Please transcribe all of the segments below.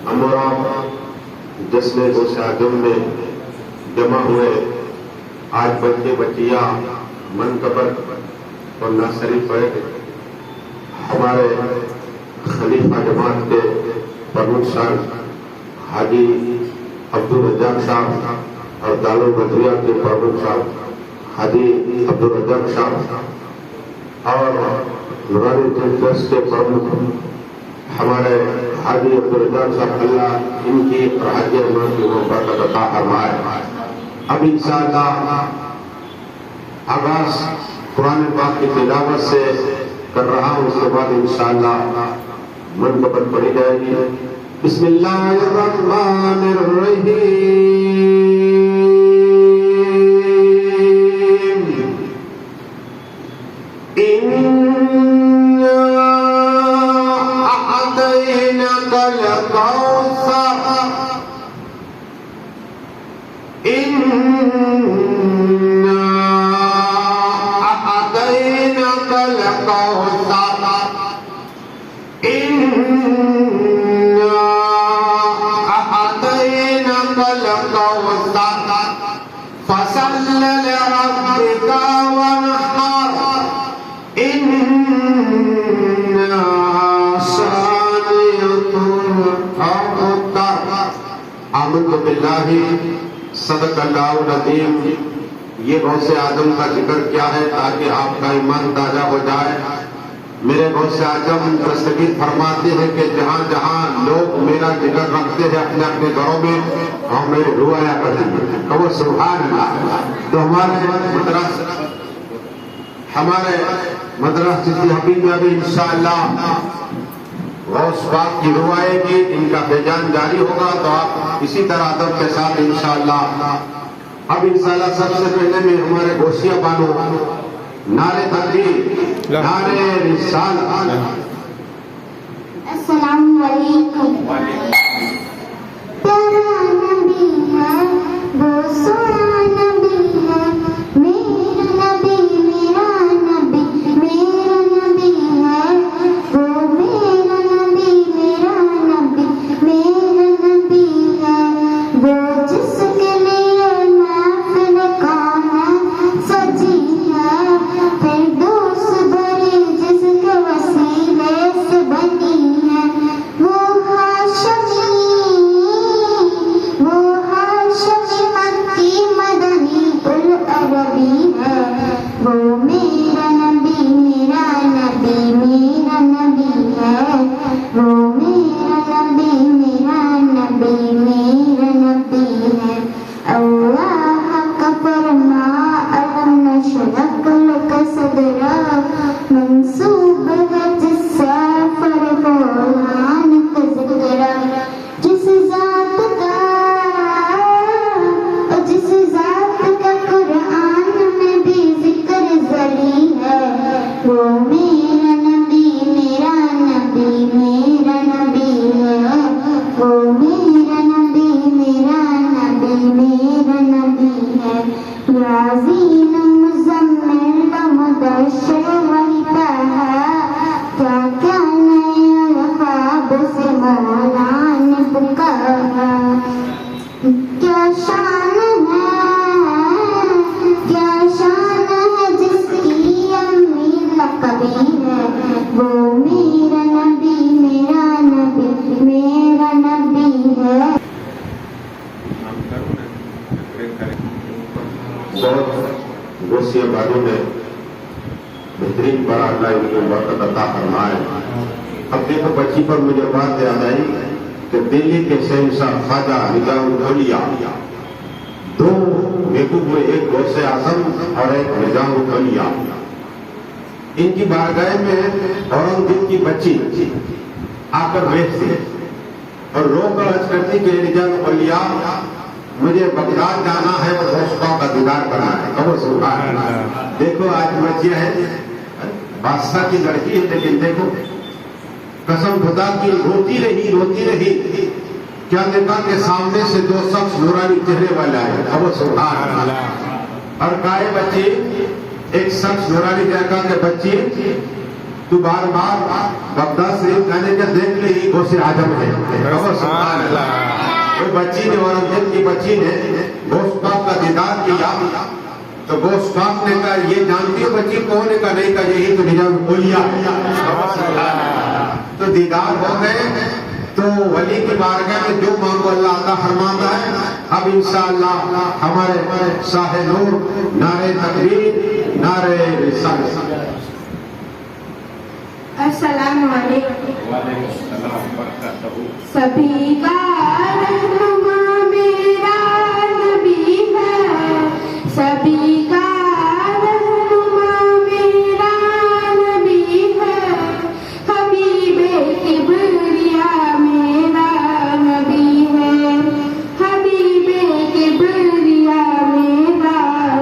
ہمارا جشن غوث اعظم میں جمع ہوئے آج بچے بچیاں منقبر اور ناصری فیض ہمارے خلیفہ جماعت کے پرمکھ صاحب حاجی عبدالرزاق صاحب اور دارالمدریہ کے پرمکھ صاحب حاجی عبدالرزاق صاحب اور نورانی ٹرسٹ کے پرمکھ ہمارے حاجی عبدالرزاق صاحب، اللہ ان کی اور حاجی احمد کی برکت عطا فرمائے۔ اب انشاءاللہ آغاز قرآن پاک کی تلاوت سے کر رہا ہوں، اس کے بعد انشاءاللہ منقبت پڑھی جائے گی۔ بسم اللہ الرحمن الرحیم۔ صدق اللہ العظیم۔ یہ غوث اعظم کا ذکر کیا ہے تاکہ آپ کا ایمان تازہ ہو جائے۔ میرے غوث اعظم دستگیر فرماتے ہیں کہ جہاں جہاں لوگ میرا ذکر رکھتے ہیں اپنے اپنے گھروں میں اور میرے روایا کرتے ہیں، کہو سبحان اللہ۔ تو ہمارے مدرسہ حبیب میں ابھی انشاءاللہ غوث پاک کی روایت کی ان کا بیان جاری ہوگا، تو آپ اسی طرح ادب کے ساتھ انشاءاللہ اب انشاءاللہ سب سے پہلے میں ہمارے غوثیہ بانو نعرے تکبیر، نعرے رسالت۔ السلام علیکم۔ پیارا نبی ہے وہ سونا نبی ہے، میرا نبی میرا نبی میرا نبی ہے وہ میرا نبی میرا نبی میرا نبی ہے وہ جس کے لیے محفل کائنات سجی ہے، فردوس بری جس کے وسیلے سے بنی ہے، وہ ہاشمی مکی مدنی العربی ہے، وہ میرا نبی میرا نبی میرا نبی ہے، وہ میرا نبی میرا نبی میرا نبی ہے۔ اللہ کا فرما علم نشرح لک صدرک، منسوب ہے جس سے فرقان کا ذکر، جس ذات کا قرآن میں بھی ذکر ذلی ہے، وہ میرا نبی میرا نبی میرا نبی ہے، وہ میرا نبی میرا نبی میرا نبی ہے۔ یاسین مزمل و مدثر وانتہا، کیا کیا نئے القاب سے مولا نے پکارا، کیا شان ہے جس کی امی لقبی ہے، وہ میرا نبی میرا نبی میرا نبی ہے۔ بہت غوثیہ بانو نے بہترین بڑا اللہ ان کو برکت عطا فرمائے۔ اب دیکھو بچی پر مجھے بات یاد آئی کہ دلی کے شہنشاہ خواجہ نظام الاولیاء دو محبوب ہوئے، ایک غوث اعظم اور ایک نظام الاولیاء۔ ان کی بارگاہ میں اورنگزیب کی بچی آ کر بیٹھتی اور رو کر عرض کرتی کہ نظام الاولیاء مجھے بغداد جانا ہے اور غوث پاک کا دیدار کرنا ہے، کہو سبحان اللہ۔ دیکھو آج بچیاں ہیں، بادشاہ کی لڑکی ہے، لیکن دیکھو قسم خدا کی روتی رہی، کیا دیکھا کہ سامنے سے دو شخص نورانی چہرے والے آئے، کہو سبحان اللہ۔ اور کہے بچی، ایک شخص نورانی دیکھا کہ بچی تو بار بار بغداد شریف جانے کا دیکھ لی غوث اعظم ہے. سبحان اللہ. وہ بچی نے اورنگزیب کی بچی نے غوث پاک کا دیدار کیا تو غوث پاک نے کہا یہ جانتی ہے بچی کون ہے؟ کا نہیں کہا یہی تو نظام اولیاء ہے. تو دیدار ہو گئے تو ولی کی بارگاہ میں جو مانگو اللہ عطا فرماتا ہے. اب انشاءاللہ ہمارے شاہ نور نعرہ تکبیر نعرہ رسالت. السلام علیکم. سبھی کا رہنما میرا نبی ہے. سبھی کا رہنما میرا نبی ہے. حبیب کبریا میرا نبی ہے. حبیب کبریا میرا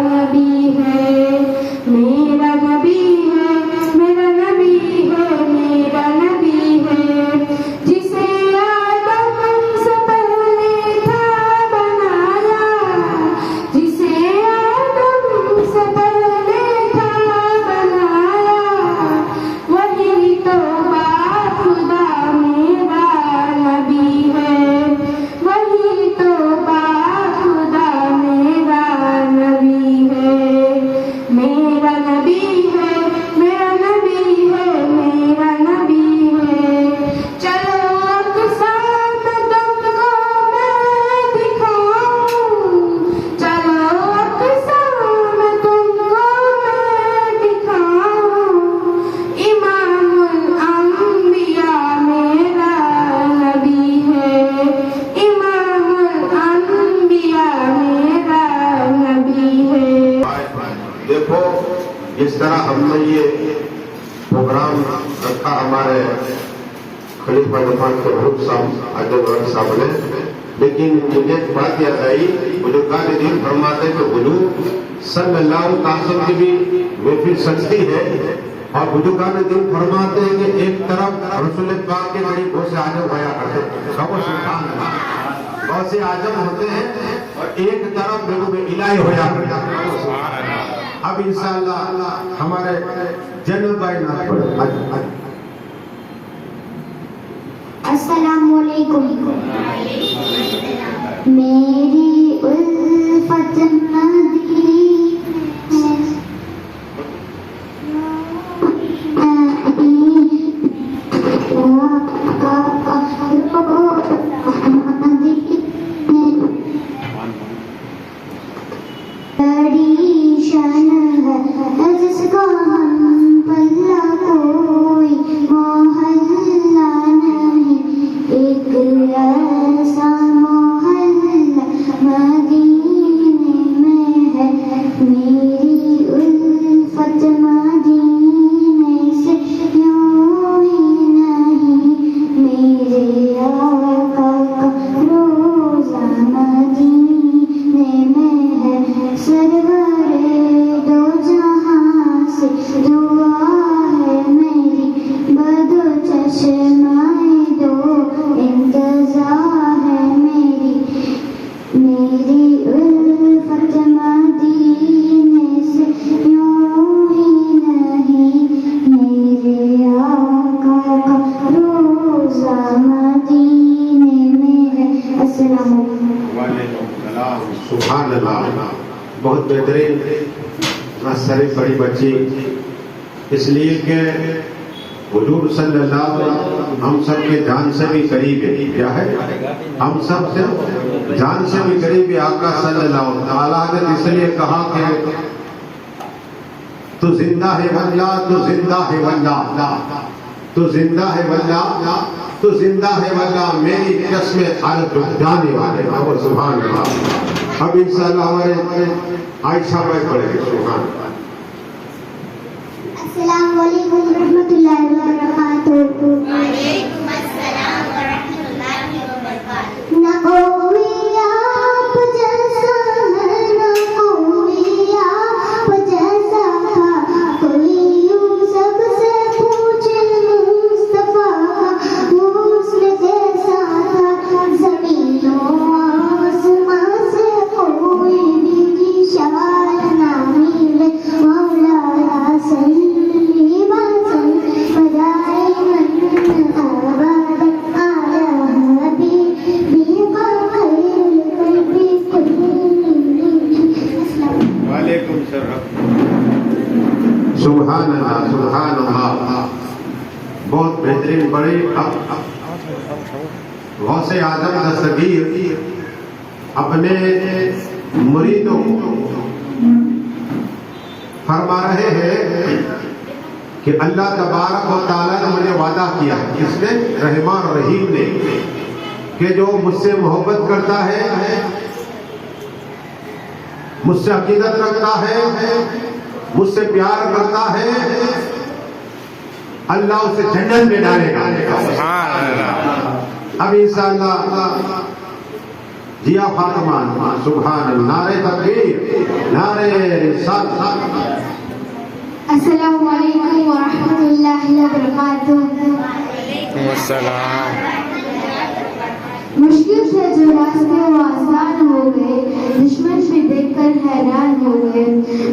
نبی ہے. میرا نبی ہے. میرا نبی ہے. میرا نبی ہے. جسے آدم سے پہلے تھا بنایا. جسے آدم سے پہلے تھا بنایا. وہی تو باپ خدا میرا نبی ہے. وہی تو باپ خدا میرا نبی ہے. میرا نبی ہے. میرا نبی ہے. میرا نبی ہے. چلو اقسام تم کو میں دکھاؤں. چلو اقسام تم کو میں دکھاؤں. امام الانبیاء میرا نبی ہے. امام الانبیاء میرا نبی ہے. دیکھو جس طرح ہم نے یہ پروگرام رکھا ہمارے خلیفہ جماعت کے حکم صاحب عجب صاحب نے، لیکن مجھے ایک بات یاد آئی. بزرگان دین فرماتے کہ حضور صلی اللہ علیہ وسلم کی بھی محفل سجتی ہے اور بزرگان دین فرماتے ہیں کہ ایک طرف رسول پاک کے بڑی غوث اعظم ہوا کرتے ہیں. سبحان اللہ. غوث اعظم ہوتے ہیں اور ایک طرف محبوب الہی ہوا کرتے ہیں. اب انشاءاللہ ہمارے جنرل بھائی نعت پڑھیں. السلام علیکم. میری الفت ندی بڑی شان ہے جس کا ہم پلہ کوئی محلہ نہیں. ایک ایسا محلہ مدینے میں ہے. میری الفت مدینے سے یوں ہی نہیں. میرے آقا کا روزہ مدینے میں ہے. سرورے دو جہاں سے دعا ہے میری. بدو چشمائے دو انتظار ہے میری. میری الفت مدینے سے یوں ہی نہیں. میرے آقا کا روزہ مدینے میں ہے. السلام علیکم. سبحان اللہ. بہت بہترین شریف بڑی بچی، اس لیے کہ حضور صلی اللہ علیہ وسلم ہم سب کے جان سے بھی قریب ہے. کیا ہے؟ ہم سب سے جان سے بھی قریب ہے. آقا صلی اللہ علیہ وسلم اس لیے کہا کہ تو زندہ ہے واللہ، تو زندہ ہے واللہ، تو زندہ ہے واللہ، تو زندہ ہے واللہ، میری قسم حالت جانے والے. اور سبحان اللہ. اب انشاءاللہ ہمارے عائشہ بھائی پڑھیں گے. سبحان اللہ. السلام علیکم ورحمۃ اللہ وبرکاتہ. وعلیکم السلام ورحمۃ اللہ وبرکاتہ. نہ کوئی آپ جیسا ہے، نہ کوئی آپ جیسا تھا. کوئی یوں سب سے پوچھے مصطفیٰ کا حسن جیسا تھا. زمین و آسمان سے کوئی بھی شاعر نہ ملے. مولا صلی وسلم بہترین بڑے غوث اعظم دستگیر اپنے مریدوں کو فرما رہے ہیں کہ اللہ تبارک و تعالیٰ نے مجھے وعدہ کیا، اس نے رحمان رحیم نے، کہ جو مجھ سے محبت کرتا ہے، مجھ سے عقیدت رکھتا ہے، مجھ سے پیار کرتا ہے، اللہ اسے جنت میں ڈالے گا۔ اب انشاءاللہ جیا فاطمہ سبحان اللہ، نعرہ تکبیر، نعرہ رسالت۔ السلام علیکم ورحمۃ اللہ وبرکاتہ۔ مشکل سے جو راستے وہ آسان ہو گئے، دشمن بھی دیکھ کر حیران ہو گئے۔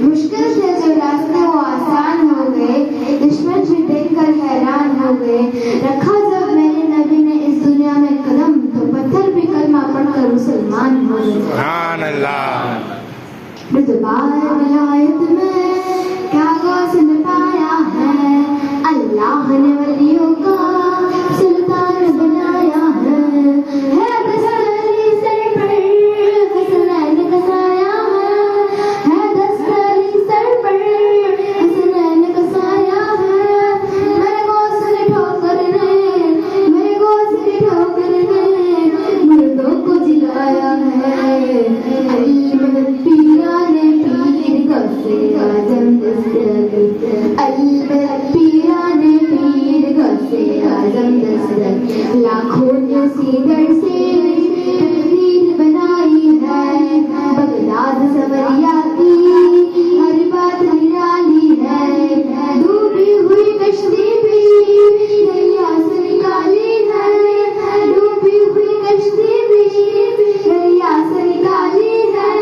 مشکل سے جو راستے وہ آسان ہو گئے، دشمن بھی دیکھ کر حیران ہو گئے۔ رکھا جب میرے نبی نے اس دنیا میں قدم، تو پتھر بھی کلمہ پڑھ کر مسلمان ہو گئے۔ سبحان اللہ۔ رتبہ ولایت میں کیا غوث نے پایا ہے، اللہ نے ولیوں کا سلطان بنایا ہے۔ دست علی سر پر حسنین کا سایہ ہے، دست علی سر پر حسنین کا سایہ ہے۔ میرے غوث نے ٹھوکر نے، میرے غوث نے ٹھوکر نے مردوں کو جلایا ہے۔ علم پیرانے پیر غوث اعظم دستگیر، علم پیرانے پیر غوث اعظم دستگیر، لاکھوں نے سیدھر سے تقدیر بنائی ہے۔ بغداد سوریا کی ہر بات نرالی ہے، ڈوبی ہوئی کشتی بھی دریا سے نکالی ہے، ڈوبی ہوئی کشتی بھی دریا سے نکالی ہے۔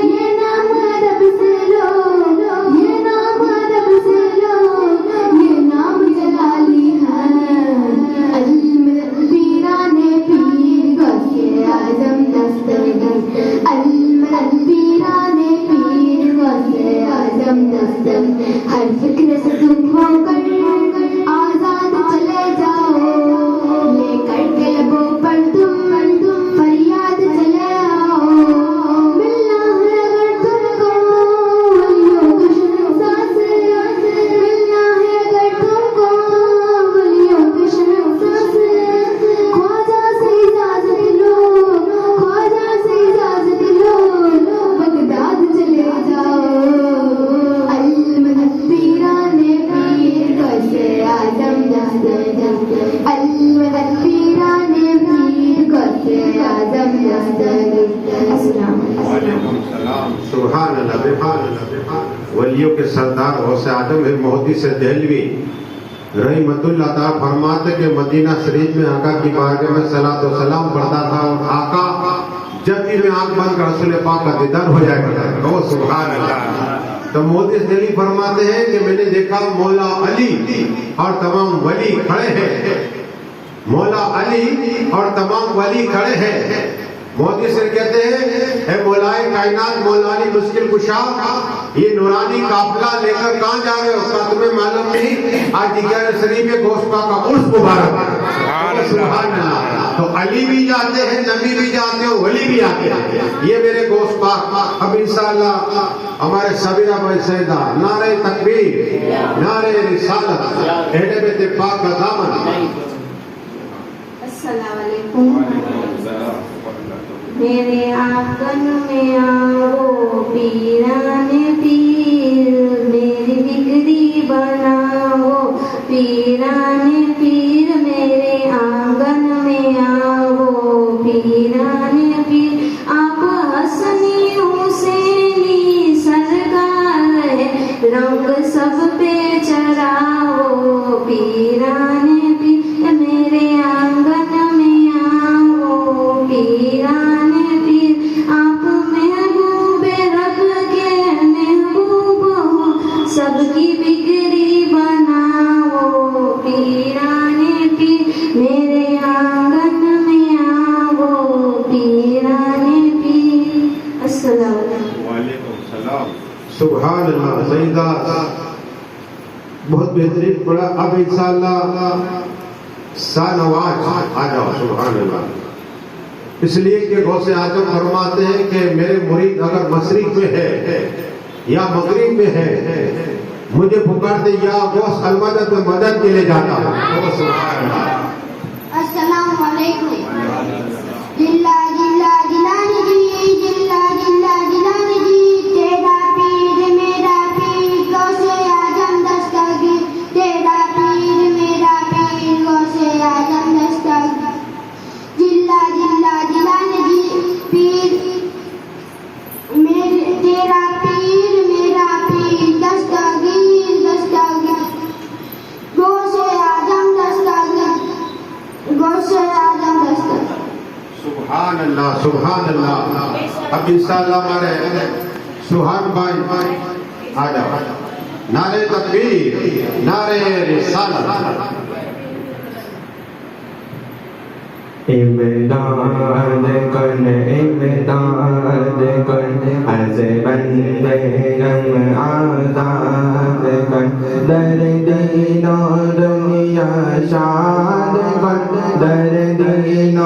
یہ نام ادب سے لو، یہ نام ادب سے لو، یہ نام جلالی ہے۔ علم پیرانے پیر غوث اعظم دستگیر، علم پیرانے پیر غوث اعظم دستگیر۔ ہر فکر سے دور ہو کر آزاد چلے جاؤ، لے کر کے لبوں پر تم فریاد چلے آؤ۔ ملنا ہے اگر تم کو ولیوں کا شہنشاہ سے، ملنا ہے اگر تم کو ولیوں کے شہنشاہ سے۔ خواجہ سے اجازت لو، خواجہ سے اجازت لو، بغداد چلے جاؤ۔ علم پیرانے پیر غوث اعظم دستگیر، علم پیرانے پیر غوث اعظم دستگیر۔ السلام علیکم۔ وعلیکم السلام۔ سبحان اللہ، سبحان اللہ۔ ولیوں کے سردار غوث اعظم محدث سے دہلوی رحمۃ اللہ تعالیٰ فرماتے کہ مدینہ شریف میں آقا کی بارگاہ میں صلاۃ و سلام پڑھتا تھا، اور آقا جب بھی میں آنکھ بند کر رسول پاک کا دیدار ہو جائے گا۔ وہ سبحان اللہ۔ تو محدث دہلوی فرماتے ہیں کہ میں نے دیکھا مولا علی اور تمام ولی کھڑے ہیں، مولا علی اور تمام ولی کھڑے ہیں۔ مودی سے کہتے ہیں اے مولائے کائنات، مولا علی مشکل کشا، یہ نورانی قافلہ لے کر کہاں جا رہے ہو؟ کیا تمہیں معلوم نہیں آج 11 شریف گوشت پاک کا عرس مبارک ہے؟ سبحان اللہ۔ تو علی بھی جاتے ہیں، نبی بھی جاتے ہیں، ولی بھی آتے ہیں، یہ میرے گوشت پاک۔ اب انشاءاللہ ہمارے سبیرہ بھائی سیدہ نعرہ تکبیر، نعرہ رسالت، اہل بیت پاک کا دامن۔ السلام علیکم۔ میرے آنگن میں آؤ پیرانے پیر، میری بگڑی بناؤ پیرانے پیر، میرے آنگن میں آؤ پیرانے پیر۔ آپ حسنی حسینی سرکار ہے، رنگ سب پہ چڑھاؤ پیرانے پیر، میرے آنگن میں آؤ پیرانے پیر۔ آپ محبوب رب کے محبوب ہو، سب کی بگڑی بناؤ پیرانے پیر، میرے آنگن میں آؤ پیرانے پیر۔ السلام علیکم۔ وعلیکم السلام۔ سبحان اللہ۔ سیدہ بہت بہترین پڑھا۔ اب انشاءاللہ سانواز آ جاؤ. سبحان اللہ. اس لیے کہ غوث اعظم فرماتے ہیں کہ میرے مرید اگر مشرق میں ہے یا مغرب میں ہے مجھے پکارتے یا غوث المدد میں مدد کے لیے جاتا ہوں. سبحان اللہ. السلام علیکم. جلا جلا جلانی جی جلا جلا جلانی جی تیرا پیر میرا پیر غوث اعظم دستگیر تیرا پیر میرا پیر غوث اعظم دستگیر جلا جلا جلانی جی پیر تیرا پیر میرا پیر دستگیر دستگیر غوث اعظم دستگیر غوث اعظم دستگیر. سبحان اللہ. سبحان اللہ. اب انشاءاللہ ہمارے سبحان بھائی آ جاؤ. نعرے تکبیر نعرے رسالت. امداد کن امداد کن از بندے غم آزاد کن در دین و دنیا شاد کن در دین و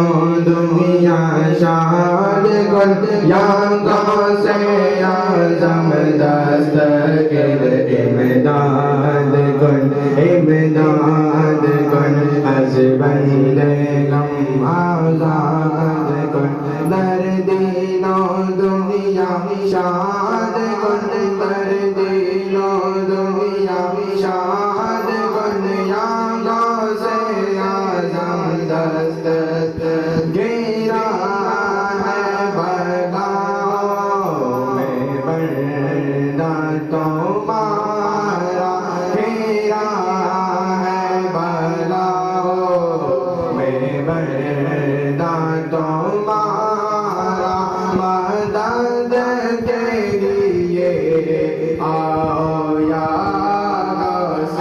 دنیا شاد کن یا غوث اعظم دستگیر امداد کن امداد کن از بندے غم آزاد کن در دین و دنیا شاد کن در دین و دنیا شاد کن یا غوث اعظم دستگیر ہے بلاؤ میں بندہ تمہارا گھیرا ہے بلاؤ میں بندہ تمہارا مدد کے لیے آؤ یا غوث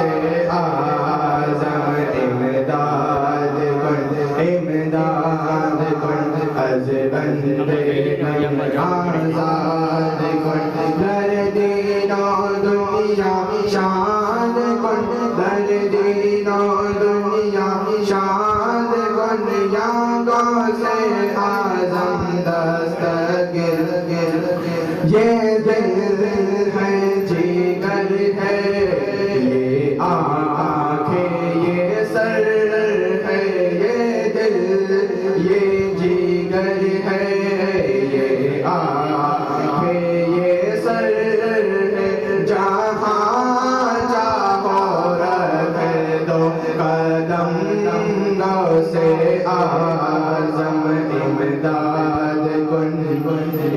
اعظم امداد کن امداد کن از بندے غم آزاد کن در دین و دنیا شاد کن در دین و دنیا شاد کن یا غوث اعظم دستگیر. یہ دل ہے جگر ہے یہ آنکھیں یہ سر ہے یہ دل یہ جگر ہے یہ آنکھیں یہ سر ہے جہاں چاہو رکھ دو قدم غوث اعظم امداد کن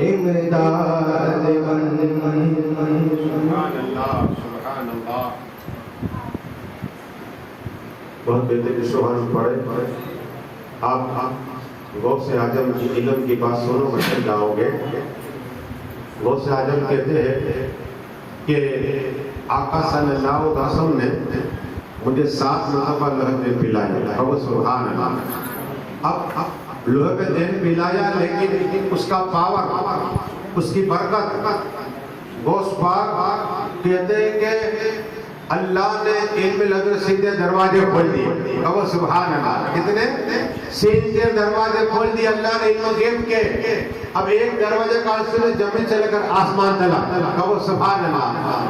امداد کن. سبحان اللہ. سبحان اللہ. بہت بہترین سبحان پڑھے. آپ غوث اعظم کی علم کی بات سنو مچل جاؤ گے. غوث اعظم کہتے ہیں کہ آقا صلی اللہ علیہ وسلم نے مجھے 7 مرتبہ لوہے میں پلایا. اب سبحان اللہ. اب لوہے پہ دین پلایا لیکن اس کا پاور اس کی برکت غوث پاک کہتے ہیں کہ اللہ نے علم لدن سیدھے دروازے کھول دیے. اب سبحان اللہ. کتنے سیدھے دروازے کھول دیے اللہ نے علم غیب کے. اب ایک دروازے کا سلسلہ زمین سے لے کر آسمان چلا. اب سبحان اللہ.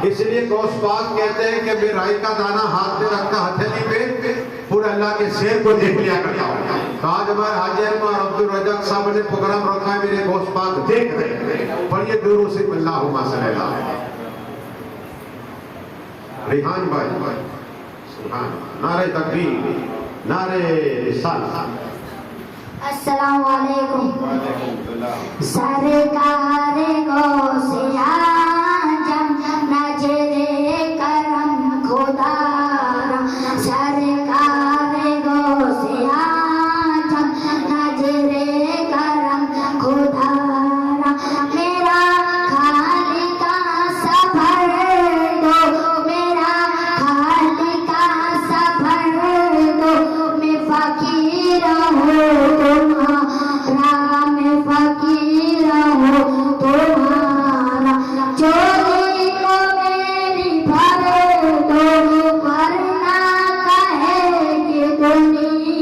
اس لیے غوث پاک کہتے ہیں کہ میں رائی کا دانہ ہاتھ میں رکھ کر ہتھیلی پہ پورے اللہ کے شیر کو دیکھ لیا کرتا ہوں. تو آج ہمارے حاجی احمد عبد الرزاق صاحب نے پروگرام رکھا ہے میرے غوث پاک دیکھ رہے ہیں. پڑھیے درود سے اللہم صلی اللہ علیہ. ریحان بھائی سبحان. نعرہ تکبیر نعرہ رسالت. السلام علیکم. سرکار غوث اعظم نظر کرم خدا را. سرکار غوث اعظم نظر کرم خدا را. میرا خالق سفر دو میرا خالق سفر دو میں فقیر ہوں تمہارا میں فقیر ہوں تمہارا. چوری کو میری بھر دو ورنہ کہے کہ دنیا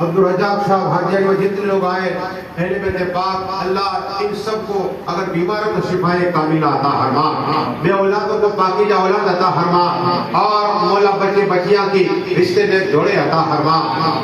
عبد الرزاق صاحب حاجی میں جتنے لوگ آئے اہل بیت پاک اللہ ان سب کو اگر بیماروں کو شفائے کاملہ عطا فرما، بے اولادوں کو پاکیزہ اولاد عطا فرما، اور مولا بچے بچیاں کی رشتے میں جوڑے عطا فرما،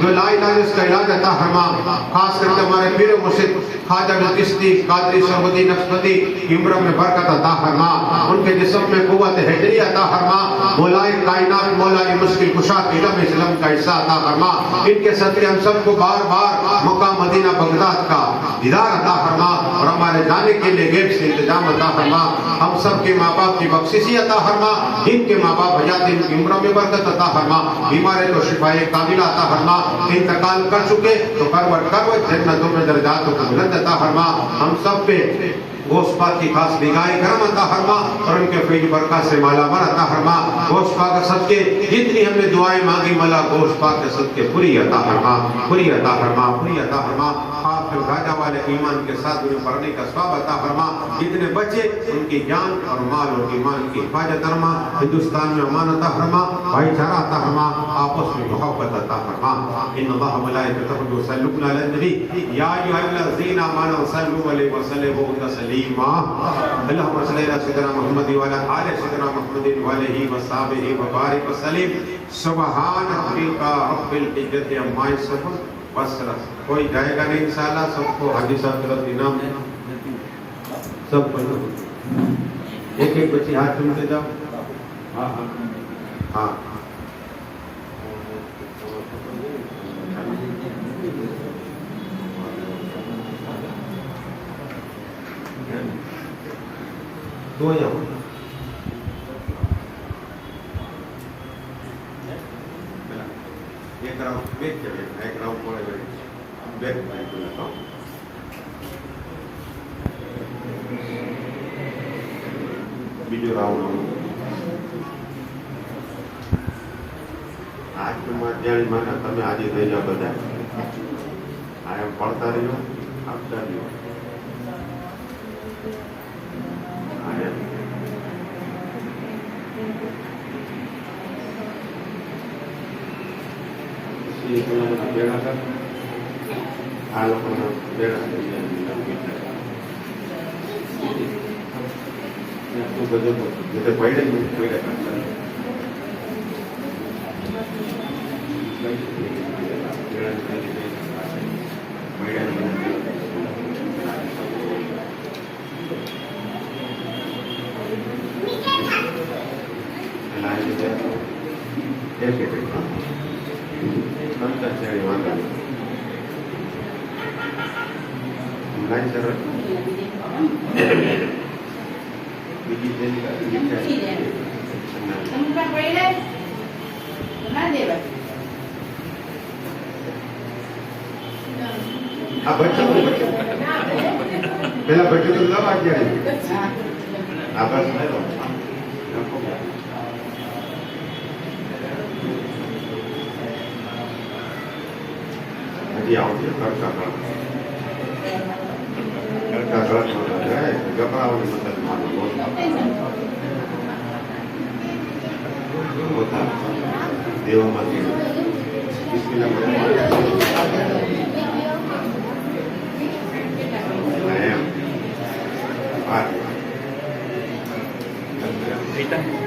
جو لا الہ الا اس کا علاج عطا فرما، خاص کر کے ہمارے پیر و مرشد خواجہ چشتی قادری سرودی نقشبندی کی عمر میں برکت عطا فرما، ان کے جسم میں قوت حیدری عطا فرما، مولا کائنات مولا مشکل کشا علم اسلام کا حصہ عطا فرما، ان کے صدقے ہم سب کو بار بار مکہ مدینہ بغداد کا دیدار عطا فرما، اور ہمارے جانے کے لیے گیٹ سے انتظام عطا فرما، ہم سب کے ماں باپ کی بخششی عطا فرما، جن کے ماں باپ حیات ان کی عمر میں برکت عطا فرما، بیمارے تو شفائے کاملہ عطا فرما، انتقال کر چکے تو کروٹ جنتوں میں درجاتوں کو بلند عطا فرما، ہم سب پہ گوشت پاک کی خاص نگاہ کرم عطا فرما، اور ان کے فیض برکات سے مالا مال عطا فرما، گوشت پاک کے صدقے جتنی ہم نے دعائیں مانگی مولا گوشت پاک کے صدقے پوری عطا فرما، پوری عطا فرما، پوری عطا فرما، آپ راجہ والے ایمان کے ساتھ انہیں پڑھنے کا ثواب عطا فرما، جتنے بچے ان کی جان اور مال اور ایمان کی حفاظت فرما، ہندوستان میں امان عطا فرما، بھائی چارہ عطا فرما، آپس میں محبت عطا فرما، ان اللہ ملائکتہ یصلون علی النبی یا ایھا الذین آمنوا صلوا علیہ وسلموا تسلیما، اللهم صل علی سیدنا محمد وعلی آل سیدنا محمد وعلیہ وصحبہ وبارک وسلم، سبحان ربک رب العزت عما یصفون والسلام۔ کوئی جائے گا نہیں انشاءاللہ، سب کو حاجی صاحب طرف انعام ہے، سب کو ایک ایک بچی ہاتھ چومتے جاؤ، ہاں ہاں دو یہاں ایک راؤنڈ بیک کے بیٹھنا، ایک راؤنڈ پڑے بیک بیک کو لگاؤ، بیجو راؤنڈ آج تم اجاڑی مانا تمہیں آج دے جا بجائے آیا پڑھتا رہی ہو آپ رہی ہو آیا بیڑا کر آ لوگوں بیڑا جیسے پڑھے بیڑا کرتا ہے پہلا بچے تو لو آج جائے آپ سمجھ لو ابھی آؤ گے گھر کا گھر ہے گھبرا ہونے مسلمان ہوتا دیو مت اس کے لیے